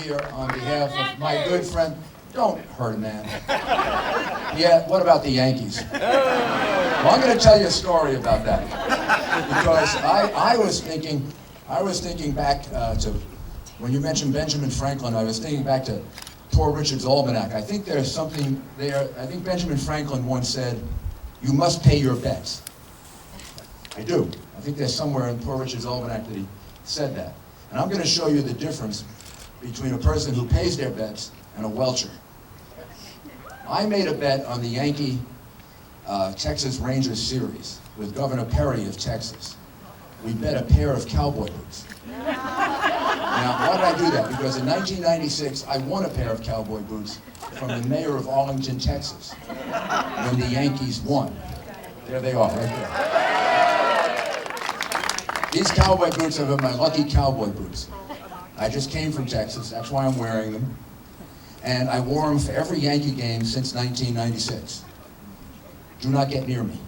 here on behalf of my good friend. Don't hurt a man. Yeah, what about the Yankees? Well, I'm going to tell you a story about that. Because I was thinking back to, when you mentioned Benjamin Franklin, I was thinking back to Poor Richard's Almanac. I think there's something there. I think Benjamin Franklin once said, "You must pay your bets." I do. I think there's somewhere in Poor Richard's Almanac that he said that. And I'm going to show you the difference between a person who pays their bets and a welcher. I made a bet on the Yankee Texas Rangers series with Governor Perry of Texas. We bet a pair of cowboy boots. Now, why did I do that? Because in 1996, I won a pair of cowboy boots from the mayor of Arlington, Texas, when the Yankees won. There they are, right there. These cowboy boots are my lucky cowboy boots. I just came from Texas, that's why I'm wearing them. And I wore them for every Yankee game since 1996. Do not get near me.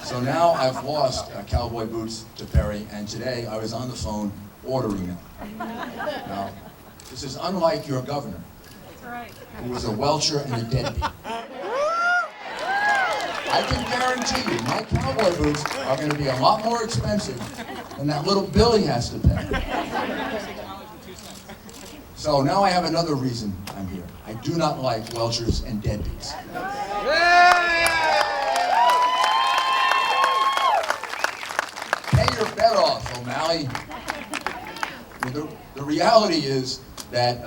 So now I've lost cowboy boots to Perry, and today I was on the phone ordering them. Now, this is unlike your governor, who was a welcher and a deadbeat. I can guarantee you, my cowboy boots are going to be a lot more expensive than that little bill he has to pay. So now I have another reason I'm here. I do not like welchers and deadbeats. Pay your bet off, O'Malley. The reality is that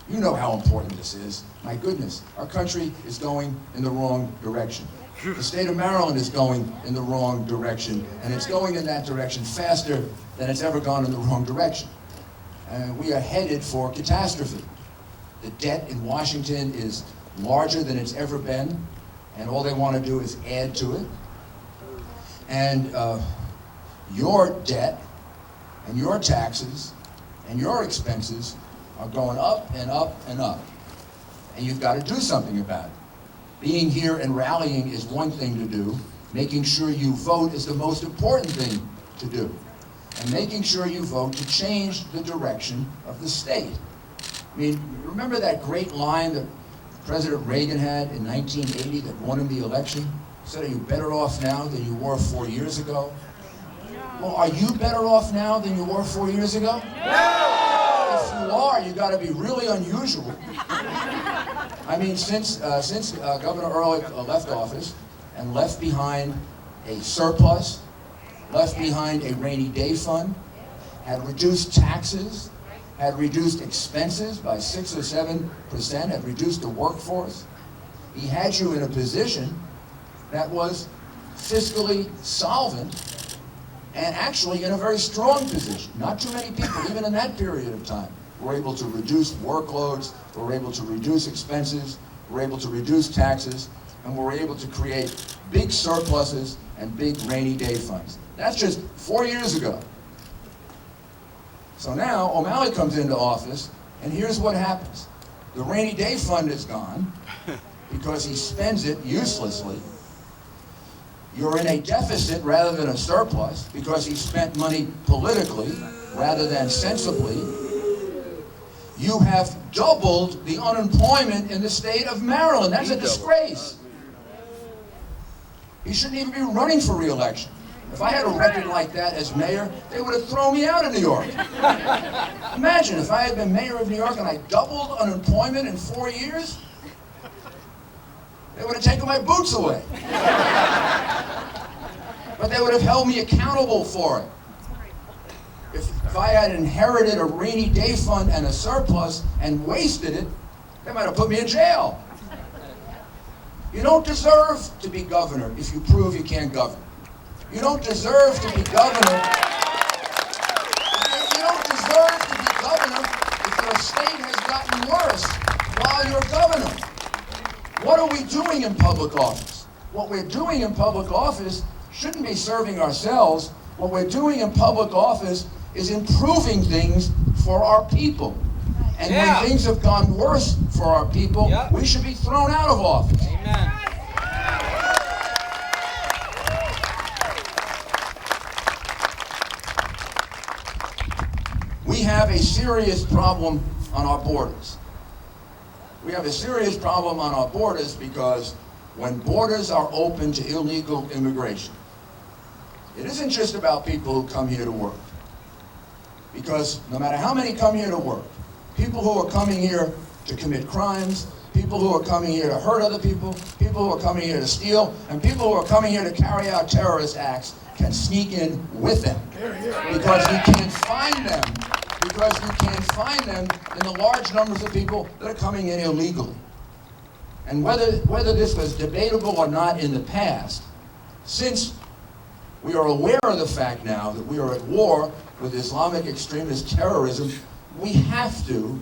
you know how important this is. My goodness, our country is going in the wrong direction. The state of Maryland is going in the wrong direction, and it's going in that direction faster than it's ever gone in the wrong direction. And we are headed for catastrophe. The debt in Washington is larger than it's ever been, and all they want to do is add to it. And your debt and your taxes and your expenses are going up and up and up. And you've got to do something about it. Being here and rallying is one thing to do. Making sure you vote is the most important thing to do. And making sure you vote to change the direction of the state. I mean, remember that great line that President Reagan had in 1980 that won him the election? He said, "Are you better off now than you were 4 years ago?" Well, are you better off now than you were 4 years ago? No! If you are, you got to be really unusual. I mean, since Governor Ehrlich left office and left behind a surplus, left behind a rainy day fund, had reduced taxes, had reduced expenses by 6 or 7%, had reduced the workforce. He had you in a position that was fiscally solvent and actually in a very strong position. Not too many people, even in that period of time, were able to reduce workloads, were able to reduce expenses, were able to reduce taxes, and were able to create big surpluses and big rainy day funds. That's just 4 years ago. So now O'Malley comes into office, and here's what happens. The rainy day fund is gone because he spends it uselessly. You're in a deficit rather than a surplus because he spent money politically rather than sensibly. You have doubled the unemployment in the state of Maryland. That's a disgrace. He shouldn't even be running for re-election. If I had a record like that as mayor, they would have thrown me out of New York. Imagine if I had been mayor of New York and I doubled unemployment in 4 years. They would have taken my boots away. But they would have held me accountable for it. If I had inherited a rainy day fund and a surplus and wasted it, they might have put me in jail. You don't deserve to be governor if you prove you can't govern. You don't deserve to be governor. You don't deserve to be governor if your state has gotten worse while you're governor. What are we doing in public office? What we're doing in public office shouldn't be serving ourselves. What we're doing in public office is improving things for our people. And when things have gone worse for our people, we should be thrown out of office. Amen. We have a serious problem on our borders. We have a serious problem on our borders because when borders are open to illegal immigration, it isn't just about people who come here to work. Because no matter how many come here to work, people who are coming here to commit crimes, people who are coming here to hurt other people who are coming here to steal, and people who are coming here to carry out terrorist acts can sneak in with them. Because you can't find them. Because you can't find them in the large numbers of people that are coming in illegally. And whether this was debatable or not in the past, since we are aware of the fact now that we are at war with Islamic extremist terrorism, we have to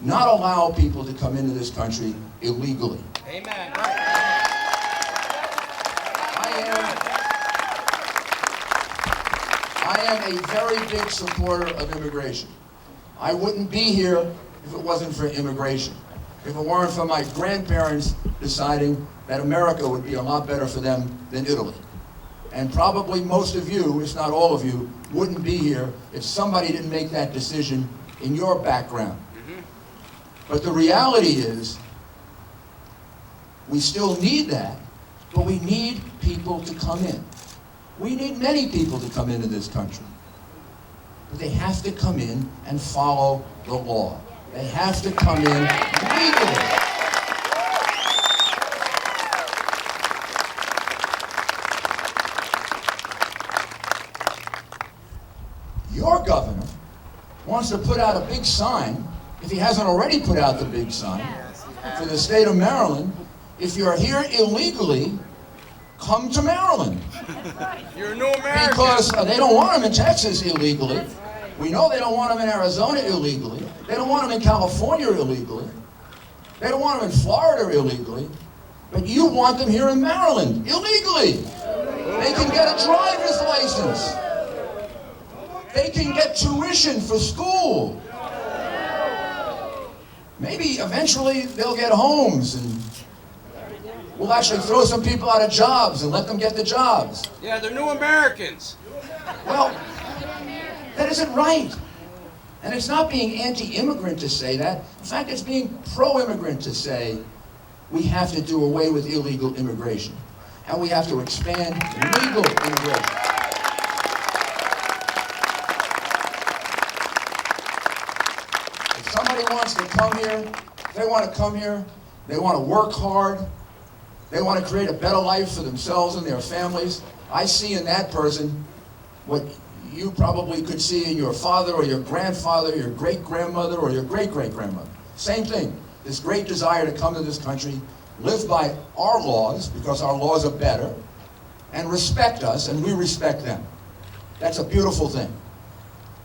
not allow people to come into this country illegally. Amen. I am a very big supporter of immigration. I wouldn't be here if it wasn't for immigration. If it weren't for my grandparents deciding that America would be a lot better for them than Italy. And probably most of you, if not all of you, wouldn't be here if somebody didn't make that decision in your background. But the reality is, we still need that, but we need people to come in. We need many people to come into this country. But they have to come in and follow the law. They have to come in legally. Your governor wants to put out a big sign, if he hasn't already put out the big sign, for the state of Maryland: if you're here illegally, come to Maryland. You're a new American. Because they don't want them in Texas illegally. We know they don't want them in Arizona illegally. They don't want them in California illegally. They don't want them in Florida illegally. But you want them here in Maryland illegally. They can get a driver's license. They can get tuition for school. Maybe eventually they'll get homes, and we'll actually throw some people out of jobs and let them get the jobs. Yeah, they're new Americans. Well, that isn't right. And it's not being anti-immigrant to say that. In fact, it's being pro-immigrant to say we have to do away with illegal immigration. And we have to expand legal immigration. If somebody wants to come here, they want to come here, they want to work hard, they want to create a better life for themselves and their families, I see in that person what you probably could see in your father or your grandfather, your great-grandmother or your great-great-grandmother. Same thing. This great desire to come to this country, live by our laws, because our laws are better, and respect us, and we respect them. That's a beautiful thing.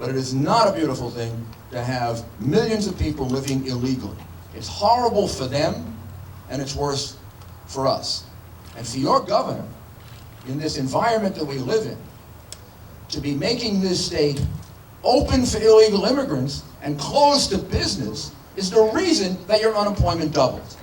But it is not a beautiful thing to have millions of people living illegally. It's horrible for them, and it's worse for us. And for your governor, in this environment that we live in, to be making this state open for illegal immigrants and closed to business is the reason that your unemployment doubled.